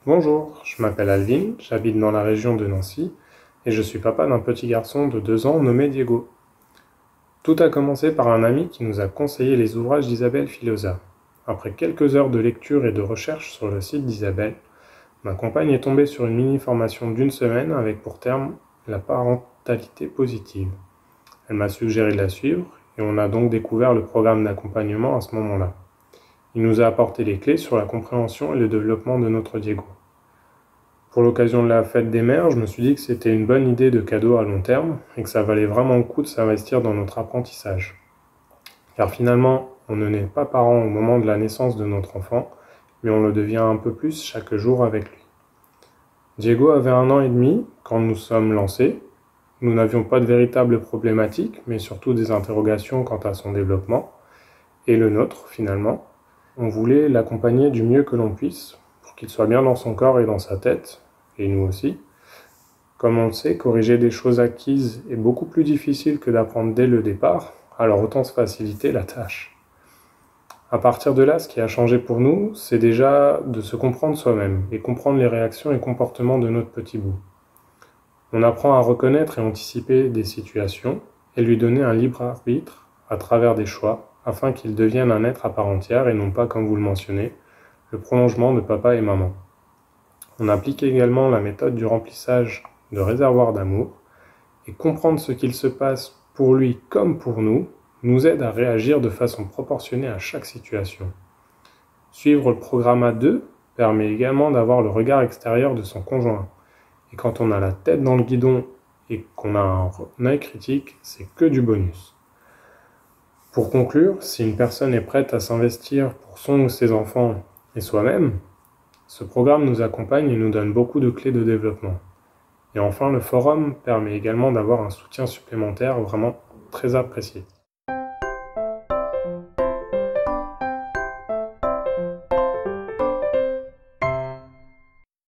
Bonjour, je m'appelle Alvin, j'habite dans la région de Nancy et je suis papa d'un petit garçon de 2 ans nommé Diego. Tout a commencé par un ami qui nous a conseillé les ouvrages d'Isabelle Filosa. Après quelques heures de lecture et de recherche sur le site d'Isabelle, ma compagne est tombée sur une mini-formation d'une semaine avec pour terme la parentalité positive. Elle m'a suggéré de la suivre et on a donc découvert le programme d'accompagnement à ce moment-là. Il nous a apporté les clés sur la compréhension et le développement de notre Diego. Pour l'occasion de la fête des mères, je me suis dit que c'était une bonne idée de cadeau à long terme et que ça valait vraiment le coup de s'investir dans notre apprentissage. Car finalement, on ne naît pas parent au moment de la naissance de notre enfant, mais on le devient un peu plus chaque jour avec lui. Diego avait 1 an et demi quand nous sommes lancés. Nous n'avions pas de véritables problématiques, mais surtout des interrogations quant à son développement, et le nôtre finalement. On voulait l'accompagner du mieux que l'on puisse, pour qu'il soit bien dans son corps et dans sa tête, et nous aussi. Comme on le sait, corriger des choses acquises est beaucoup plus difficile que d'apprendre dès le départ, alors autant se faciliter la tâche. À partir de là, ce qui a changé pour nous, c'est déjà de se comprendre soi-même, et comprendre les réactions et comportements de notre petit bout. On apprend à reconnaître et anticiper des situations, et lui donner un libre arbitre à travers des choix, afin qu'il devienne un être à part entière et non pas, comme vous le mentionnez, le prolongement de papa et maman. On applique également la méthode du remplissage de réservoir d'amour, et comprendre ce qu'il se passe pour lui comme pour nous aide à réagir de façon proportionnée à chaque situation. Suivre le programme à deux permet également d'avoir le regard extérieur de son conjoint. Et quand on a la tête dans le guidon et qu'on a un œil critique, c'est que du bonus. Pour conclure, si une personne est prête à s'investir pour son ou ses enfants et soi-même, ce programme nous accompagne et nous donne beaucoup de clés de développement. Et enfin, le forum permet également d'avoir un soutien supplémentaire vraiment très apprécié.